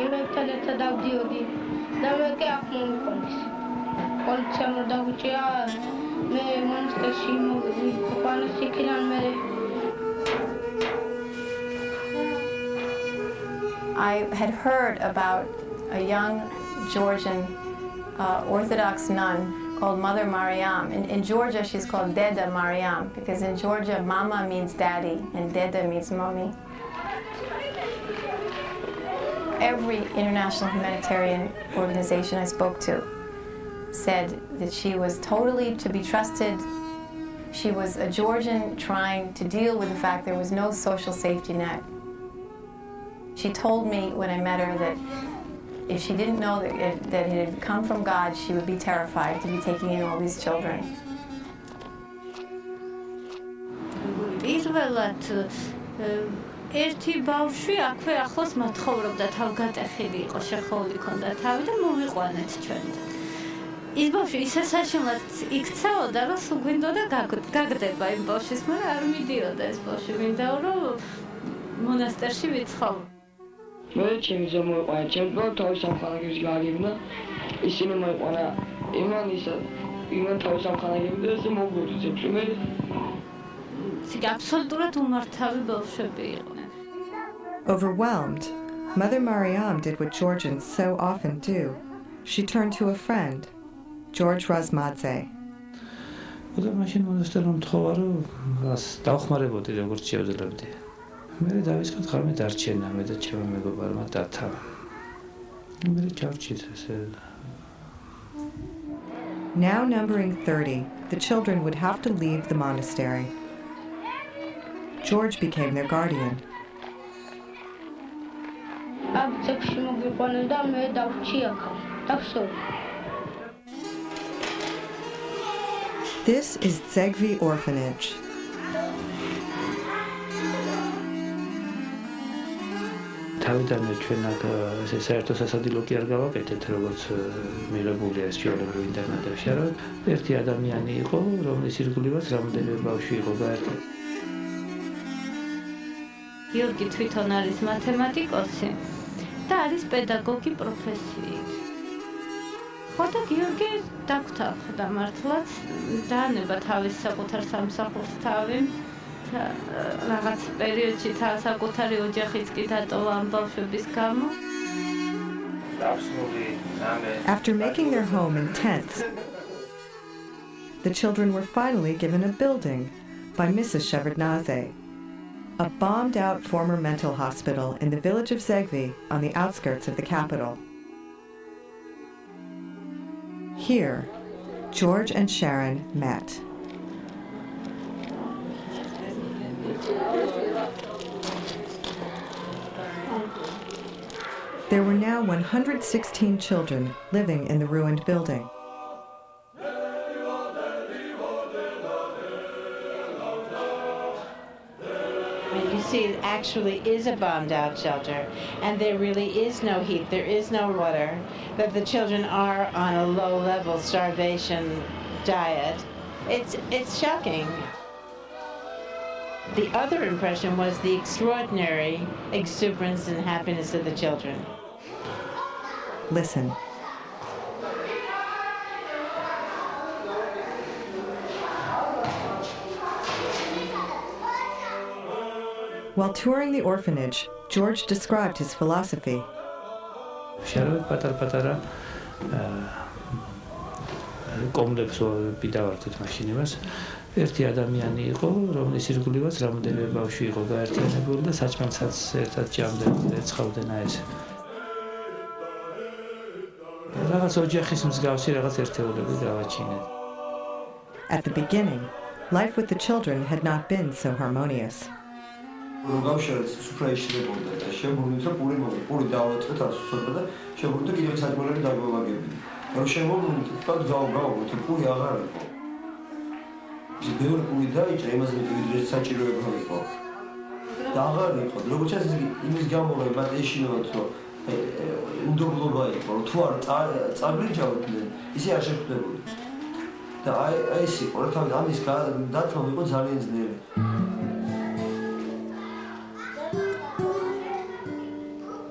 იღებთან ერთად დავდიოდი და მე კი აქ მომიყვანეს. პოლიციამ რომ დაგვიჭირა, მე მონასტერში მოვიყვანეს იქიდან მე. I had heard about a young Georgian Orthodox nun called Mother Mariam. In Georgia, she's called Deda Mariam, because in Georgia, Mama means daddy and Deda means mommy. Every international humanitarian organization I spoke to said that she was totally to be trusted. She was a Georgian trying to deal with the fact there was no social safety net. She told me when I met her that if she didn't know that it had come from God, she would be terrified to be taking in all these children. ერთი ბავშვი აქვე ახლოს მათხოვრობდა, თავგატეხილი იყო, შეხოვლი ჰქონდა თავი და მოვიყვანეთ ჩვენთან. ის ბავშვი ისე საშინლად იქცეოდა, რომ სულ გვინდოდა გაგდება იმ ბავშვის, მაგრამ არ მიდიოდა ეს ბავშვი, მინდა რომ მონასტერში ვიცხოვრო. მე ჩემი ზო მოიყვანა, ჩემს ბავშვს თავის სამხანაგებს გააგებინა, ისინი მოიყვანა, იმან თავის სამხანაგებს და ესე მოგვიწევს, მე აბსოლუტურად უმართავი ბავშვები იყვნენ. Overwhelmed, Mother Mariam did what Georgians so often do. She turned to a friend, George Razmadze. და მაშინ მონასტერში მთხოვა, რომ დავხმარებოდი როგორც შევძლებდი. მე დავიწყეთ ღამე დარჩენა, მე და ჩემი მეგობარმა დათა. მე ჩავჭით ესე. Now numbering 30, the children would have to leave the monastery. George became their guardian. This is Zegvi Orphanage. თავიდანვე ჩვენ აქ ესე საერთო სასადილო კი არ გავაკეთეთ, როგორც მიღებულია ეს ჩვეულებრივ ინტერნეტებში, არა, ერთი ადამიანი იყო, რომლის ირგვლივაც რამდენიმე ბავშვი იყო გაერთიანებული. გიორგი თვითონ არის მათემატიკოსი და არის პედაგოგი პროფესიით. ხო და გიორგი დაგვთანხმდა მართლაც დაანება თავის საკუთარ სამსახურს თავი. რაღაც პერიოდში საკუთარი ოჯახიც კი დატოვა ამ ბავშვების გამო. After making their home in tents, the children were finally given a building by Mrs. Shevardnadze, a bombed-out former mental hospital in the village of Zegvi on the outskirts of the capital. Here, George and Sharon met. There were now 116 children living in the ruined building. You see, it actually is a bombed-out shelter, and there really is no heat, there is no water, that the children are on a low-level starvation diet. It's shocking. The other impression was the extraordinary exuberance and happiness of the children. Listen. While touring the orphanage, George described his philosophy. შარავით პატარ-პატარა კომპლექსო პიდავართეთ მაშინ იმას. ერთი ადამიანი იყო, რომლის ირგვლივაც რამდენიმე ბავშვი იყო გაერთიანებული და საჭმელსაც ერთად ჭამდნენ, ეცხავდნენ ესე. რაღაც ოჯახის მსგავსი რაღაც ერთეულები გავაჩინეთ. At the beginning, life with the children had not been so harmonious. Გავშერეთ სუფრა იშლებოდა და შემოგვიდით რომ პური დავაწყეთ ასუსებდა და შემოგვიდით კიდევ საჭმელები დაგვევაგებინე. რომ შემოგვიდით და გავგავოთ პური აღარ იყო. ის ბევრი პური დაიჭრა იმაზე ვიდრე საჭიროება იყო. და აღარ იყო. როგორც ეს იმის გამო რომ მათ ეშინოთ რომ უნდობლობა იყო, რომ თუ არ წაგვიჭავდნენ, ისე არ შეხვდებოდი. და აი ეს იყო, რომ თავი ამის დათმობა იყო ძალიან ძნელი.